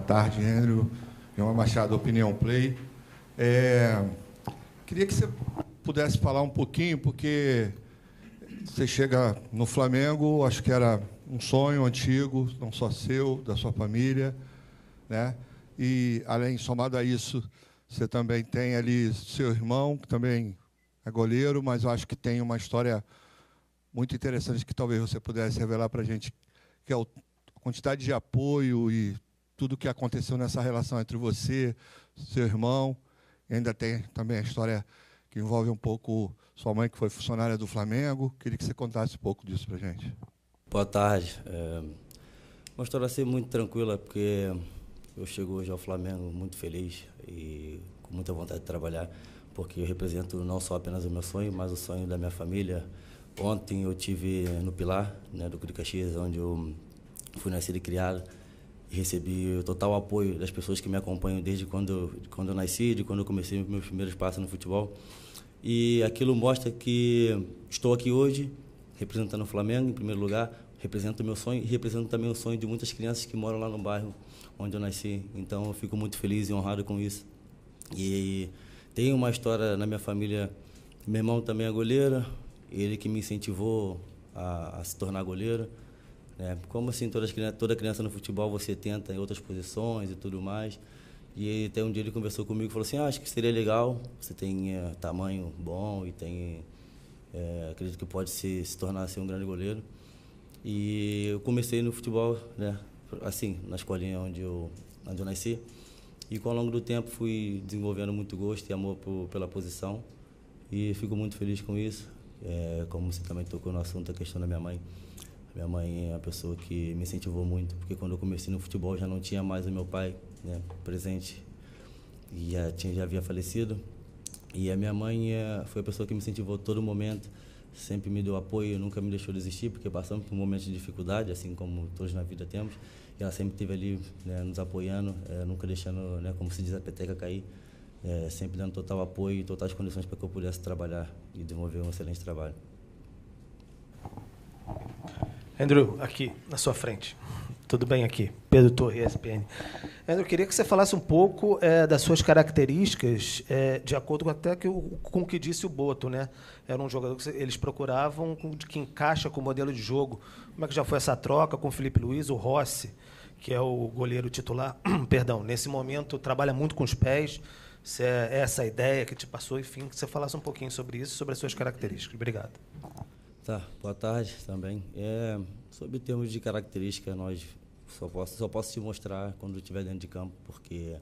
tarde, Andrew. João Machado, Opinião Play. Queria que você pudesse falar um pouquinho, porque você chega no Flamengo, acho que era um sonho antigo, não só seu, da sua família, né? E, além, somado a isso, você também tem ali seu irmão, que também é goleiro, mas eu acho que tem uma história muito interessante que talvez você pudesse revelar para a gente, que é a quantidade de apoio e tudo o que aconteceu nessa relação entre você, seu irmão, e ainda tem também a história que envolve um pouco sua mãe, que foi funcionária do Flamengo. Queria que você contasse um pouco disso para a gente. Boa tarde. Uma história assim muito tranquila, porque eu chego hoje ao Flamengo muito feliz e com muita vontade de trabalhar, porque eu represento não só apenas o meu sonho, mas o sonho da minha família. Ontem eu tive no Pilar, né, do Clube Caxias, onde eu fui nascido e criado, e recebi o total apoio das pessoas que me acompanham desde quando eu nasci, de quando eu comecei meus primeiros passos no futebol. E aquilo mostra que estou aqui hoje, representando o Flamengo, em primeiro lugar, represento o meu sonho e represento também o sonho de muitas crianças que moram lá no bairro onde eu nasci. Então eu fico muito feliz e honrado com isso. E tem uma história na minha família, meu irmão também é goleiro, ele que me incentivou a se tornar goleiro. Como assim, toda criança no futebol você tenta em outras posições e tudo mais. E até um dia ele conversou comigo e falou assim, acho que seria legal, você tem tamanho bom e tem, acredito que pode se tornar assim, um grande goleiro. E eu comecei no futebol, né, assim, na escolinha onde eu nasci. E ao longo do tempo fui desenvolvendo muito gosto e amor pela posição. E fico muito feliz com isso. Como você também tocou no assunto, a questão da minha mãe. Minha mãe é a pessoa que me incentivou muito, porque quando eu comecei no futebol já não tinha mais o meu pai, né, presente, e já havia falecido. E a minha mãe foi a pessoa que me incentivou a todo momento, sempre me deu apoio, nunca me deixou desistir, porque passamos por momentos de dificuldade, assim como todos na vida temos, e ela sempre esteve ali, né, nos apoiando, nunca deixando, né, como se diz, a peteca cair, sempre dando total apoio e totais condições para que eu pudesse trabalhar e desenvolver um excelente trabalho. Andrew, aqui na sua frente. Tudo bem aqui? Pedro Torre, ESPN. Andrew, queria que você falasse um pouco das suas características, de acordo com com o que disse o Boto, né? Era um jogador que eles procuravam que encaixa com o modelo de jogo. Como é que já foi essa troca com o Felipe Luiz, o Rossi, que é o goleiro titular? Perdão, nesse momento trabalha muito com os pés. Se é essa a ideia que te passou, enfim, que você falasse um pouquinho sobre isso, sobre as suas características. Obrigado. Tá, boa tarde também. Sobre termos de característica, nós só posso te mostrar quando eu estiver dentro de campo, porque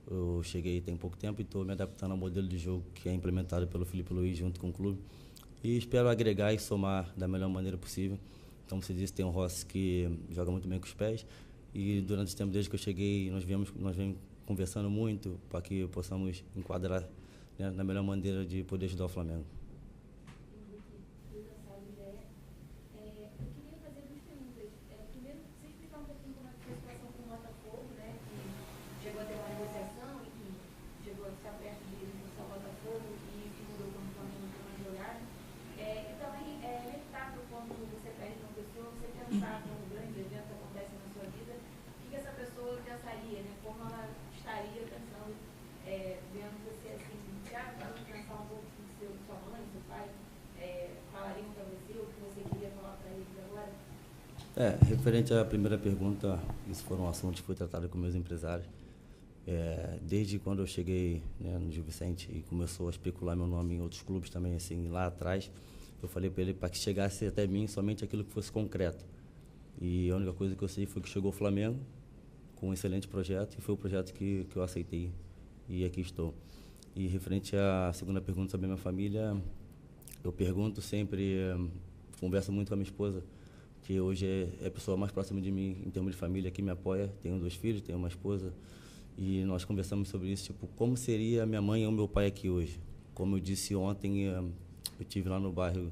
eu cheguei tem pouco tempo e estou me adaptando ao modelo de jogo que é implementado pelo Felipe Luiz junto com o clube. E espero agregar e somar da melhor maneira possível. Como você disse, tem o Rossi que joga muito bem com os pés. E durante esse tempo, desde que eu cheguei, nós vemos conversando muito para que possamos enquadrar, né, na melhor maneira de poder ajudar o Flamengo. Referente à primeira pergunta, isso foi um assunto que foi tratado com meus empresários. Desde quando eu cheguei, né, no Gil Vicente e começou a especular meu nome em outros clubes também, assim, lá atrás, eu falei para ele para que chegasse até mim somente aquilo que fosse concreto. E a única coisa que eu sei foi que chegou o Flamengo com um excelente projeto e foi o projeto que eu aceitei e aqui estou. E referente à segunda pergunta sobre a minha família, eu pergunto sempre, converso muito com a minha esposa, que hoje é a pessoa mais próxima de mim em termos de família, que me apoia. Tenho 2 filhos, tenho uma esposa, e nós conversamos sobre isso, tipo, como seria a minha mãe ou meu pai aqui hoje. Como eu disse ontem, eu estive lá no bairro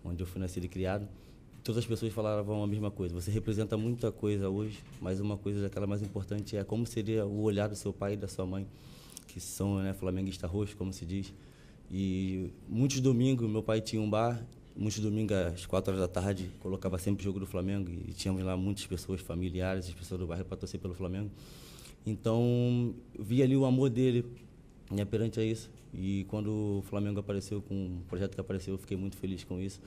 onde eu fui nascido e criado, todas as pessoas falavam a mesma coisa. Você representa muita coisa hoje, mas uma coisa daquela mais importante é como seria o olhar do seu pai e da sua mãe, que são, né, flamenguista roxo, como se diz. E muitos domingos, meu pai tinha um bar, muitos domingos às 4 horas da tarde, colocava sempre o jogo do Flamengo e tínhamos lá muitas pessoas familiares, as pessoas do bairro para torcer pelo Flamengo. Então, eu vi ali o amor dele, né, perante a isso. E quando o Flamengo apareceu, com o projeto que apareceu, eu fiquei muito feliz com isso.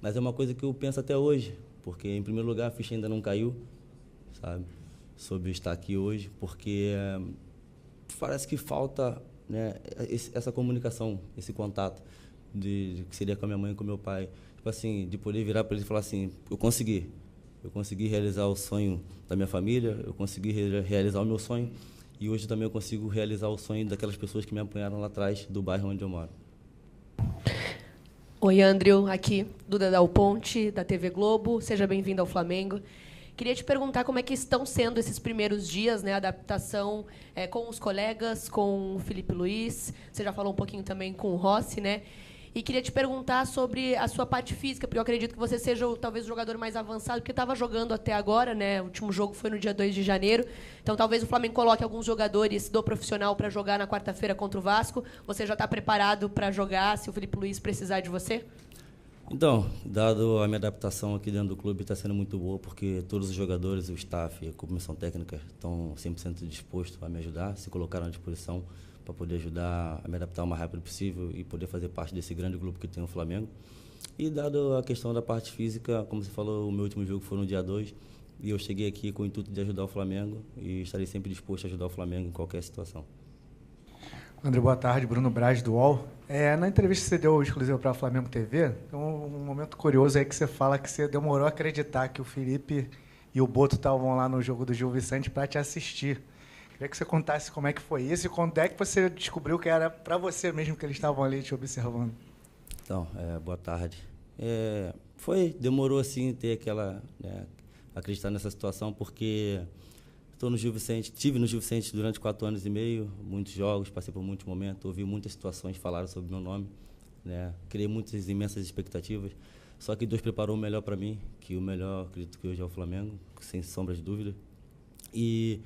Mas é uma coisa que eu penso até hoje, porque, em primeiro lugar, a ficha ainda não caiu, sabe, sobre estar aqui hoje, porque parece que falta, né, essa comunicação, esse contato, de que seria com a minha mãe e com o meu pai. Tipo assim, de poder virar para ele e falar assim, eu consegui realizar o sonho da minha família, eu consegui realizar o meu sonho, e hoje também eu consigo realizar o sonho daquelas pessoas que me apoiaram lá atrás, do bairro onde eu moro. Oi, Andrew, aqui, Duda Dal Ponte, da TV Globo. Seja bem-vindo ao Flamengo. Queria te perguntar como é que estão sendo esses primeiros dias, né, a adaptação com os colegas, com o Felipe Luiz. Você já falou um pouquinho também com o Rossi, né? E queria te perguntar sobre a sua parte física, porque eu acredito que você seja talvez o jogador mais avançado, porque estava jogando até agora, né? O último jogo foi no dia 2 de janeiro. Então, talvez o Flamengo coloque alguns jogadores do profissional para jogar na quarta-feira contra o Vasco. Você já está preparado para jogar, se o Felipe Luiz precisar de você? Então, dado a minha adaptação aqui dentro do clube, está sendo muito boa, porque todos os jogadores, o staff e a comissão técnica estão 100% dispostos a me ajudar, se colocaram à disposição para poder ajudar a me adaptar o mais rápido possível e poder fazer parte desse grande grupo que tem o Flamengo. E dado a questão da parte física, como você falou, o meu último jogo foi no dia 2, e eu cheguei aqui com o intuito de ajudar o Flamengo e estarei sempre disposto a ajudar o Flamengo em qualquer situação. André, boa tarde. Bruno Braz, do UOL. Na entrevista que você deu exclusiva para a Flamengo TV, um momento curioso aí que você fala que você demorou a acreditar que o Felipe e o Boto estavam lá no jogo do Gil Vicente para te assistir. Queria que você contasse como é que foi isso e quando é que você descobriu que era para você mesmo que eles estavam ali te observando. Então, boa tarde. Demorou assim ter aquela, né, acreditar nessa situação, porque estou no Gil Vicente, estive no Gil Vicente durante 4 anos e meio, muitos jogos, passei por muitos momentos, ouvi muitas situações falaram sobre meu nome, né, criei muitas imensas expectativas, só que Deus preparou o melhor para mim, que o melhor acredito que hoje é o Flamengo, sem sombra de dúvida. E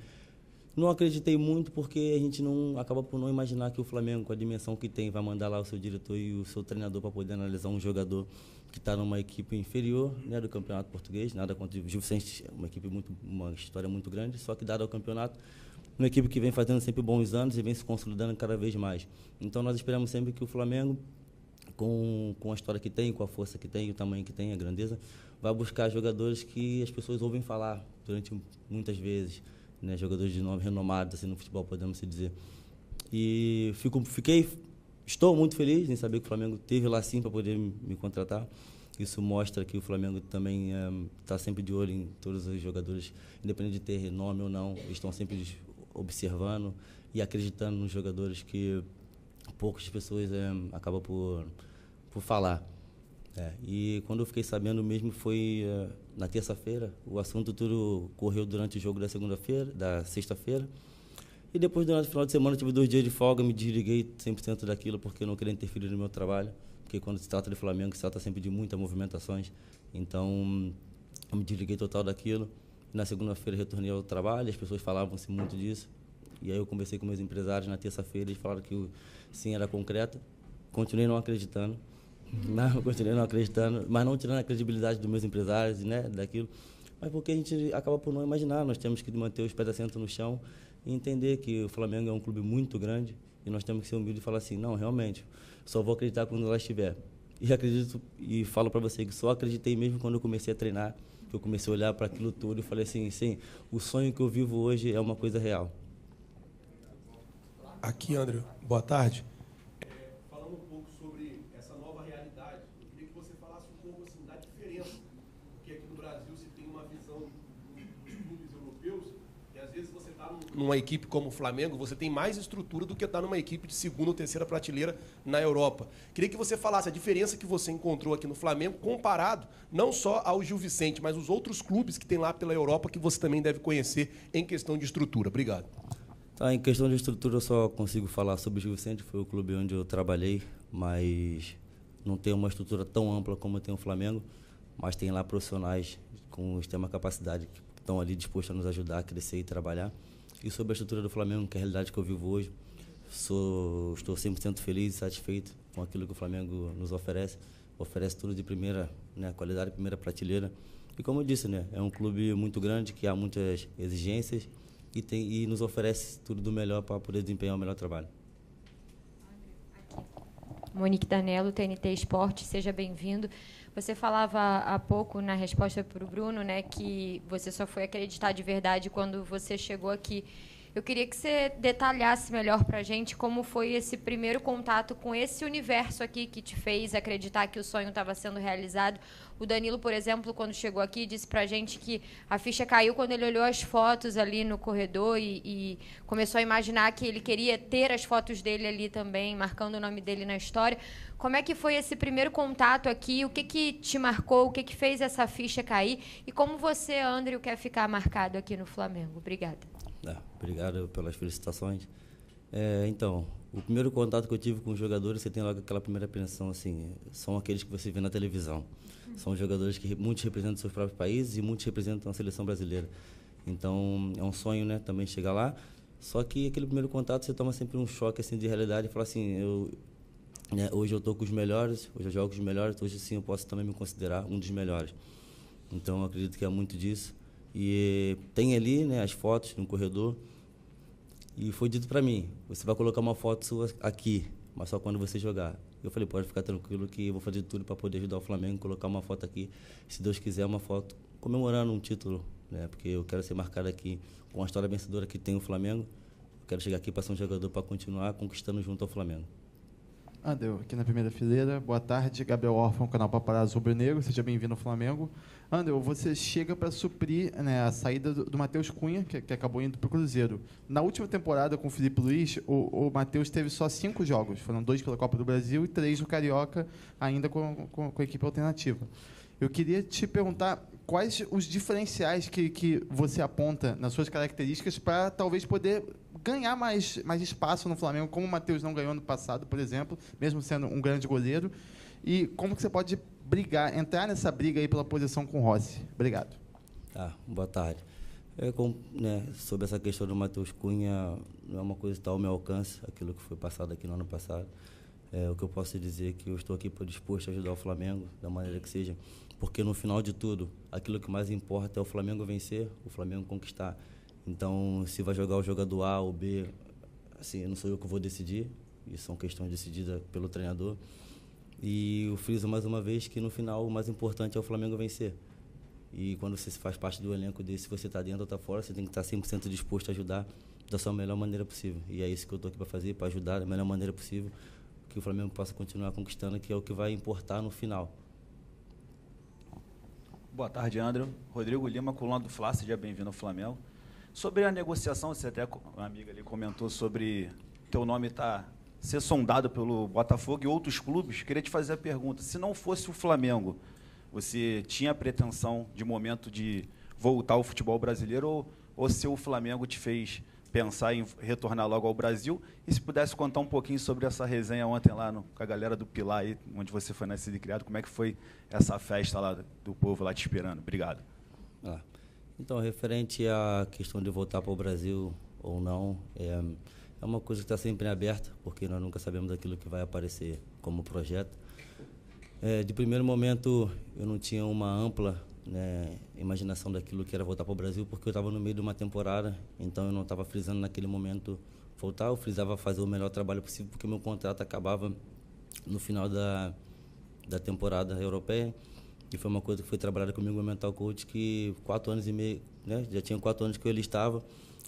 não acreditei muito porque a gente não acaba por não imaginar que o Flamengo, com a dimensão que tem, vai mandar lá o seu diretor e o seu treinador para poder analisar um jogador que está numa equipe inferior, né, do Campeonato Português. Nada contra o Gil Vicente, uma história muito grande, só que dado ao campeonato, uma equipe que vem fazendo sempre bons anos e vem se consolidando cada vez mais. Então nós esperamos sempre que o Flamengo, com a história que tem, com a força que tem, o tamanho que tem, a grandeza, vai buscar jogadores que as pessoas ouvem falar durante muitas vezes, né, jogadores de nome renomados assim, no futebol, podemos dizer. E estou muito feliz em saber que o Flamengo teve lá sim para poder me contratar. Isso mostra que o Flamengo também está sempre de olho em todos os jogadores, independente de ter nome ou não, estão sempre observando e acreditando nos jogadores que poucas pessoas acabam por falar. E quando eu fiquei sabendo mesmo foi na terça-feira. O assunto tudo correu durante o jogo da sexta-feira. E depois, durante o final de semana, eu tive 2 dias de folga, me desliguei 100% daquilo, porque eu não queria interferir no meu trabalho. Porque quando se trata de Flamengo, se trata sempre de muitas movimentações. Então, eu me desliguei total daquilo. Na segunda-feira, retornei ao trabalho, as pessoas falavam-se muito disso. E aí eu conversei com meus empresários na terça-feira, eles falaram que sim, era concreto. Continuei não acreditando. Mas não tirando a credibilidade dos meus empresários, né, daquilo. Mas porque a gente acaba por não imaginar, nós temos que manter os pés assentos no chão e entender que o Flamengo é um clube muito grande e nós temos que ser humildes e falar assim, não, realmente, só vou acreditar quando ela estiver. E acredito e falo para você que só acreditei mesmo quando eu comecei a treinar, que eu comecei a olhar para aquilo tudo e falei assim, sim, o sonho que eu vivo hoje é uma coisa real. Aqui, André, boa tarde. Numa equipe como o Flamengo, você tem mais estrutura do que estar numa equipe de segunda ou terceira prateleira na Europa. Queria que você falasse a diferença que você encontrou aqui no Flamengo comparado não só ao Gil Vicente, mas os outros clubes que tem lá pela Europa que você também deve conhecer em questão de estrutura. Obrigado. Em questão de estrutura, eu só consigo falar sobre o Gil Vicente, foi o clube onde eu trabalhei, mas não tem uma estrutura tão ampla como tem o Flamengo, mas tem lá profissionais com extrema capacidade que estão ali dispostos a nos ajudar a crescer e trabalhar. E sobre a estrutura do Flamengo, que é a realidade que eu vivo hoje, estou 100% feliz e satisfeito com aquilo que o Flamengo nos oferece. Oferece tudo de primeira, né, qualidade, primeira prateleira. E como eu disse, né, é um clube muito grande, que há muitas exigências, e nos oferece tudo do melhor para poder desempenhar o melhor trabalho. Monique Danello, TNT Esporte, seja bem-vindo. Você falava há pouco, na resposta para o Bruno, né, que você só foi acreditar de verdade quando você chegou aqui. Eu queria que você detalhasse melhor para a gente como foi esse primeiro contato com esse universo aqui que te fez acreditar que o sonho estava sendo realizado. O Danilo, por exemplo, quando chegou aqui, disse para a gente que a ficha caiu quando ele olhou as fotos ali no corredor e começou a imaginar que ele queria ter as fotos dele ali também, marcando o nome dele na história. Como é que foi esse primeiro contato aqui? O que te marcou? O que fez essa ficha cair? E como você, André, quer ficar marcado aqui no Flamengo? Obrigada. Obrigado pelas felicitações. Então, o primeiro contato que eu tive com os jogadores, você tem logo aquela primeira impressão, assim, são aqueles que você vê na televisão. São jogadores que muitos representam seus próprios países e muitos representam a seleção brasileira. Então, é um sonho, né, também chegar lá. Só que aquele primeiro contato, você toma sempre um choque assim, de realidade e fala assim, hoje eu estou com os melhores, hoje eu jogo com os melhores, hoje sim eu posso também me considerar um dos melhores. Então, eu acredito que é muito disso. E tem ali, né, as fotos no corredor e foi dito para mim, você vai colocar uma foto sua aqui, mas só quando você jogar. Eu falei, pode ficar tranquilo que eu vou fazer tudo para poder ajudar o Flamengo, colocar uma foto aqui, se Deus quiser, uma foto comemorando um título, né, porque eu quero ser marcado aqui com a história vencedora que tem o Flamengo. Eu quero chegar aqui para ser um jogador para continuar conquistando junto ao Flamengo. André, aqui na primeira fileira. Boa tarde, Gabriel Orfão, canal Paparazzo Rubro Negro. Seja bem-vindo ao Flamengo. André, você chega para suprir, né, a saída do Matheus Cunha, que acabou indo para o Cruzeiro. Na última temporada com o Filipe Luís, o Matheus teve só 5 jogos. Foram 2 pela Copa do Brasil e 3 no Carioca, ainda com a equipe alternativa. Eu queria te perguntar quais os diferenciais que você aponta nas suas características para talvez poder ganhar mais espaço no Flamengo, como o Matheus não ganhou ano passado, por exemplo, mesmo sendo um grande goleiro, e como que você pode entrar nessa briga aí pela posição com o Rossi. Obrigado. Boa tarde. Sobre essa questão do Matheus Cunha, não é uma coisa que está ao meu alcance, aquilo que foi passado aqui no ano passado. O que eu posso dizer é que eu estou aqui disposto a ajudar o Flamengo, da maneira que seja, porque no final de tudo, aquilo que mais importa é o Flamengo vencer, o Flamengo conquistar. Então, se vai jogar o jogador A ou B, assim, não sou eu que vou decidir, isso são questões decididas pelo treinador. E eu friso mais uma vez que no final o mais importante é o Flamengo vencer. E quando você faz parte do elenco desse, se você está dentro ou está fora, você tem que estar 100% disposto a ajudar da sua melhor maneira possível. E é isso que eu estou aqui para fazer, para ajudar da melhor maneira possível, que o Flamengo possa continuar conquistando, que é o que vai importar no final. Boa tarde, André. Rodrigo Lima, coluna do Fla, seja bem-vindo ao Flamengo. Sobre a negociação, você até, uma amiga ali comentou sobre teu nome ser sondado pelo Botafogo e outros clubes. Queria te fazer a pergunta, se não fosse o Flamengo, você tinha a pretensão de momento de voltar ao futebol brasileiro ou se o Flamengo te fez pensar em retornar logo ao Brasil? E se pudesse contar um pouquinho sobre essa resenha ontem lá com a galera do Pilar, aí, onde você foi nascido e criado, como é que foi essa festa lá do povo lá te esperando? Obrigado. Então, referente à questão de voltar para o Brasil ou não, é uma coisa que está sempre aberta, porque nós nunca sabemos aquilo que vai aparecer como projeto. De primeiro momento, eu não tinha uma ampla, né, imaginação daquilo que era voltar para o Brasil, porque eu estava no meio de uma temporada, então eu não estava frisando naquele momento voltar, eu frisava fazer o melhor trabalho possível, porque meu contrato acabava no final da temporada europeia. E foi uma coisa que foi trabalhada comigo, o mental coach, que 4 anos e meio, né, já tinha 4 anos que ele estava,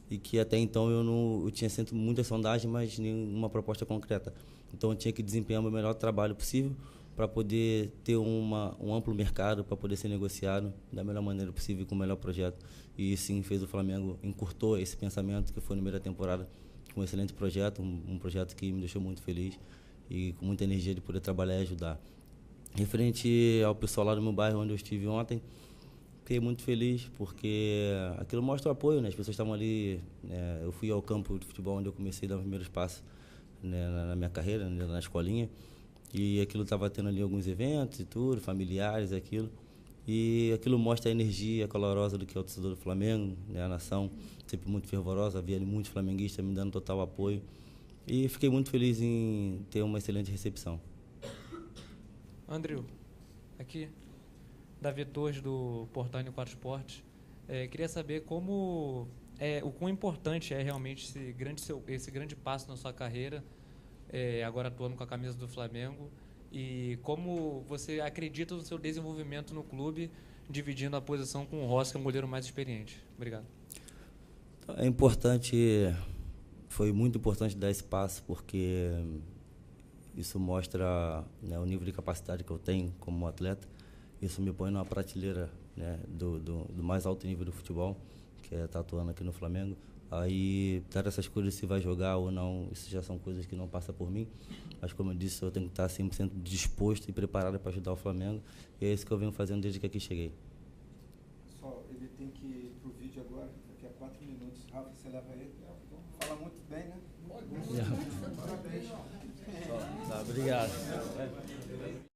e que até então eu tinha sempre muitas sondagens, mas nenhuma proposta concreta. Então eu tinha que desempenhar o meu melhor trabalho possível para poder ter um amplo mercado, para poder ser negociado da melhor maneira possível com o melhor projeto. E sim, fez o Flamengo, encurtou esse pensamento que foi no meio da temporada, com um excelente projeto, um projeto que me deixou muito feliz e com muita energia de poder trabalhar e ajudar. Referente ao pessoal lá do meu bairro, onde eu estive ontem, fiquei muito feliz, porque aquilo mostra o apoio, né? As pessoas estavam ali, né? Eu fui ao campo de futebol onde eu comecei a dar os primeiros passos, né, na minha carreira, né, na escolinha, e aquilo estava tendo ali alguns eventos e tudo, familiares, aquilo, e aquilo mostra a energia calorosa do que é o torcedor do Flamengo, né? A nação sempre muito fervorosa, havia ali muitos flamenguistas me dando total apoio, e fiquei muito feliz em ter uma excelente recepção. André, aqui, Davi Torres, do Portal N4 Esportes. Queria saber como o quão importante é realmente esse grande passo na sua carreira, agora atuando com a camisa do Flamengo, e como você acredita no seu desenvolvimento no clube, dividindo a posição com o Rossi, que é um goleiro mais experiente. Obrigado. É importante, foi muito importante dar esse passo, porque isso mostra, né, o nível de capacidade que eu tenho como atleta. Isso me põe numa prateleira, né, do mais alto nível do futebol, que é estar atuando aqui no Flamengo. Aí, dar essas coisas, se vai jogar ou não, isso já são coisas que não passam por mim. Mas, como eu disse, eu tenho que estar 100% disposto e preparado para ajudar o Flamengo. E é isso que eu venho fazendo desde que aqui cheguei. Pessoal, ele tem que ir pro vídeo agora, daqui a 4 minutos. Rafa, você leva ele. Fala muito bem, né? Parabéns. Tá, obrigado.